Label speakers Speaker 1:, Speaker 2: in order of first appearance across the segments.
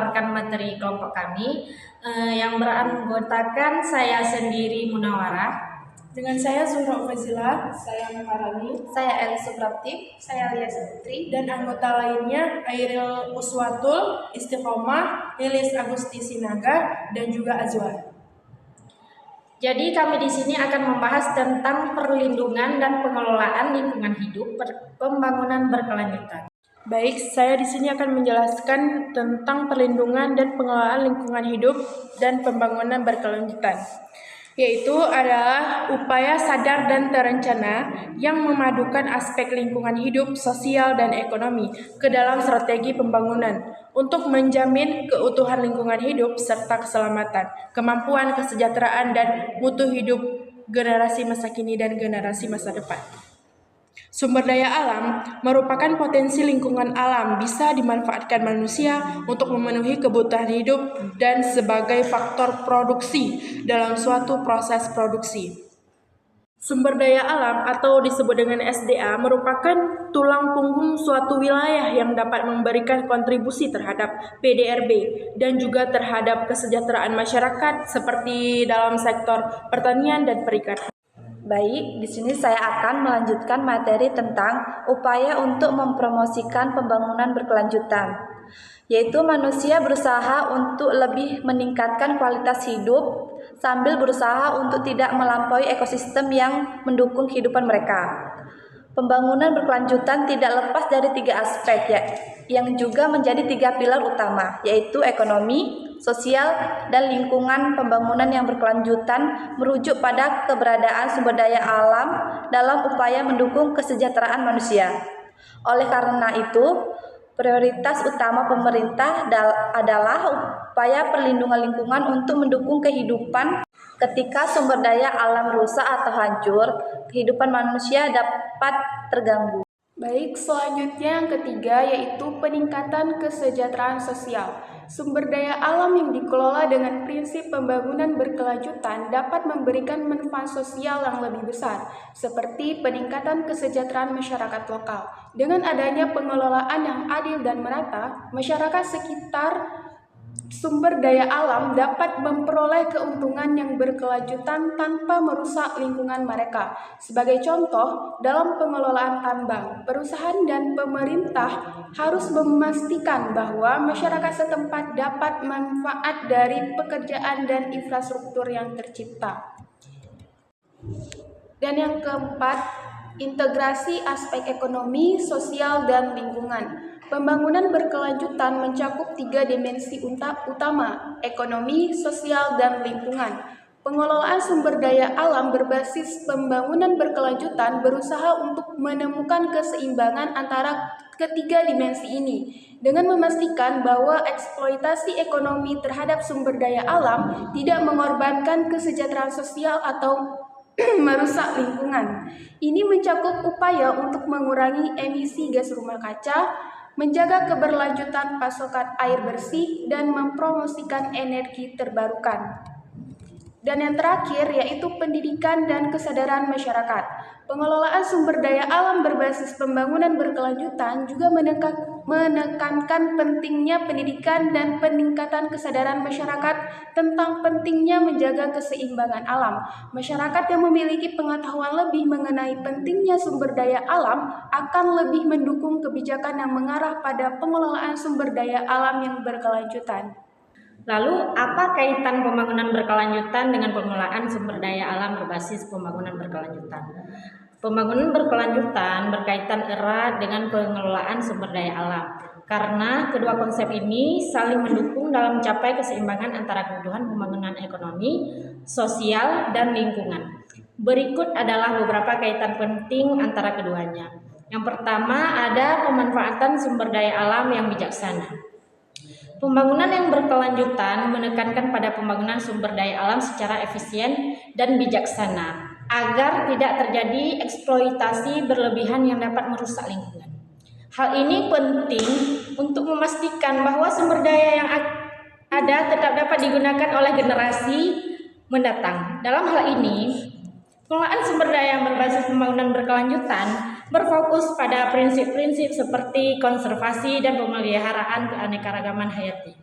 Speaker 1: memaparkan materi kelompok kami yang beranggotakan saya sendiri Munawarah,
Speaker 2: dengan saya Zuhra Fazila, saya Maharani,
Speaker 1: saya El Suprapti,
Speaker 3: saya Lia Putri,
Speaker 2: dan anggota lainnya Airil Uswatul, Istiqomah, Lilis Agusti Sinaga, dan juga Azwar.
Speaker 1: Jadi kami di sini akan membahas tentang perlindungan dan pengelolaan lingkungan hidup pembangunan berkelanjutan.
Speaker 2: Baik, saya di sini akan menjelaskan tentang perlindungan dan pengelolaan lingkungan hidup dan pembangunan berkelanjutan, yaitu adalah upaya sadar dan terencana yang memadukan aspek lingkungan hidup, sosial, dan ekonomi ke dalam strategi pembangunan untuk menjamin keutuhan lingkungan hidup serta keselamatan, kemampuan, kesejahteraan, dan mutu hidup generasi masa kini dan generasi masa depan. Sumber daya alam merupakan potensi lingkungan alam bisa dimanfaatkan manusia untuk memenuhi kebutuhan hidup dan sebagai faktor produksi dalam suatu proses produksi. Sumber daya alam atau disebut dengan SDA merupakan tulang punggung suatu wilayah yang dapat memberikan kontribusi terhadap PDRB dan juga terhadap kesejahteraan masyarakat seperti dalam sektor pertanian dan perikanan.
Speaker 4: Baik, di sini saya akan melanjutkan materi tentang upaya untuk mempromosikan pembangunan berkelanjutan, yaitu manusia berusaha untuk lebih meningkatkan kualitas hidup sambil berusaha untuk tidak melampaui ekosistem yang mendukung kehidupan mereka. Pembangunan berkelanjutan tidak lepas dari 3 aspek yang juga menjadi 3 pilar utama, yaitu ekonomi, sosial, dan lingkungan. Pembangunan yang berkelanjutan merujuk pada keberadaan sumber daya alam dalam upaya mendukung kesejahteraan manusia. Oleh karena itu, prioritas utama pemerintah adalah upaya perlindungan lingkungan untuk mendukung kehidupan. Ketika sumber daya alam rusak atau hancur, kehidupan manusia dapat terganggu.
Speaker 2: Baik, selanjutnya yang ketiga yaitu peningkatan kesejahteraan sosial. Sumber daya alam yang dikelola dengan prinsip pembangunan berkelanjutan dapat memberikan manfaat sosial yang lebih besar, seperti peningkatan kesejahteraan masyarakat lokal. Dengan adanya pengelolaan yang adil dan merata, masyarakat sekitar sumber daya alam dapat memperoleh keuntungan yang berkelanjutan tanpa merusak lingkungan mereka. Sebagai contoh, dalam pengelolaan tambang, perusahaan dan pemerintah harus memastikan bahwa masyarakat setempat dapat manfaat dari pekerjaan dan infrastruktur yang tercipta. Dan yang keempat, integrasi aspek ekonomi, sosial, dan lingkungan. Pembangunan berkelanjutan mencakup 3 dimensi utama, ekonomi, sosial, dan lingkungan. Pengelolaan sumber daya alam berbasis pembangunan berkelanjutan berusaha untuk menemukan keseimbangan antara ketiga dimensi ini, dengan memastikan bahwa eksploitasi ekonomi terhadap sumber daya alam tidak mengorbankan kesejahteraan sosial atau merusak lingkungan. Ini mencakup upaya untuk mengurangi emisi gas rumah kaca, menjaga keberlanjutan pasokan air bersih, dan mempromosikan energi terbarukan. Dan yang terakhir yaitu pendidikan dan kesadaran masyarakat. Pengelolaan sumber daya alam berbasis pembangunan berkelanjutan juga menekankan pentingnya pendidikan dan peningkatan kesadaran masyarakat tentang pentingnya menjaga keseimbangan alam. Masyarakat yang memiliki pengetahuan lebih mengenai pentingnya sumber daya alam akan lebih mendukung kebijakan yang mengarah pada pengelolaan sumber daya alam yang berkelanjutan.
Speaker 1: Lalu, apa kaitan pembangunan berkelanjutan dengan pengelolaan sumber daya alam berbasis pembangunan berkelanjutan? Pembangunan berkelanjutan berkaitan erat dengan pengelolaan sumber daya alam, karena kedua konsep ini saling mendukung dalam mencapai keseimbangan antara kebutuhan pembangunan ekonomi, sosial, dan lingkungan. Berikut adalah beberapa kaitan penting antara keduanya. Yang pertama, ada pemanfaatan sumber daya alam yang bijaksana. Pembangunan yang berkelanjutan menekankan pada pembangunan sumber daya alam secara efisien dan bijaksana agar tidak terjadi eksploitasi berlebihan yang dapat merusak lingkungan. Hal ini penting untuk memastikan bahwa sumber daya yang ada tetap dapat digunakan oleh generasi mendatang. Dalam hal ini, pengelolaan sumber daya yang berbasis pembangunan berkelanjutan berfokus pada prinsip-prinsip seperti konservasi dan pemeliharaan keanekaragaman hayati.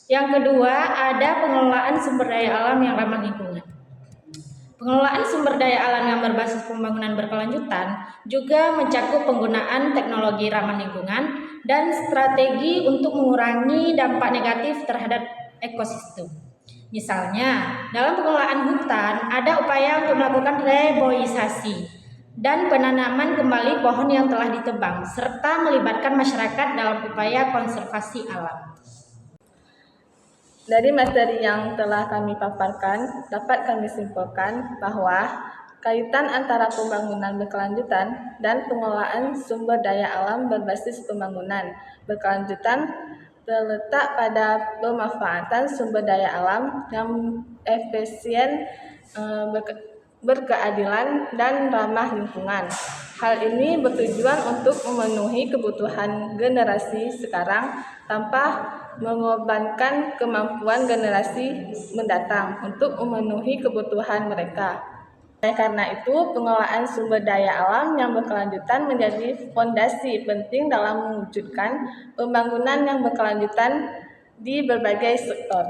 Speaker 1: Yang kedua, ada pengelolaan sumber daya alam yang ramah lingkungan. Pengelolaan sumber daya alam yang berbasis pembangunan berkelanjutan juga mencakup penggunaan teknologi ramah lingkungan dan strategi untuk mengurangi dampak negatif terhadap ekosistem. Misalnya, dalam pengelolaan hutan ada upaya untuk melakukan reboisasi dan penanaman kembali pohon yang telah ditebang serta melibatkan masyarakat dalam upaya konservasi alam.
Speaker 3: Dari materi yang telah kami paparkan, dapat kami simpulkan bahwa kaitan antara pembangunan berkelanjutan dan pengelolaan sumber daya alam berbasis pembangunan berkelanjutan terletak pada pemanfaatan sumber daya alam yang efisien, berkeadilan, dan ramah lingkungan. Hal ini bertujuan untuk memenuhi kebutuhan generasi sekarang tanpa mengorbankan kemampuan generasi mendatang untuk memenuhi kebutuhan mereka. Karena itu, pengelolaan sumber daya alam yang berkelanjutan menjadi fondasi penting dalam mewujudkan pembangunan yang berkelanjutan di berbagai sektor.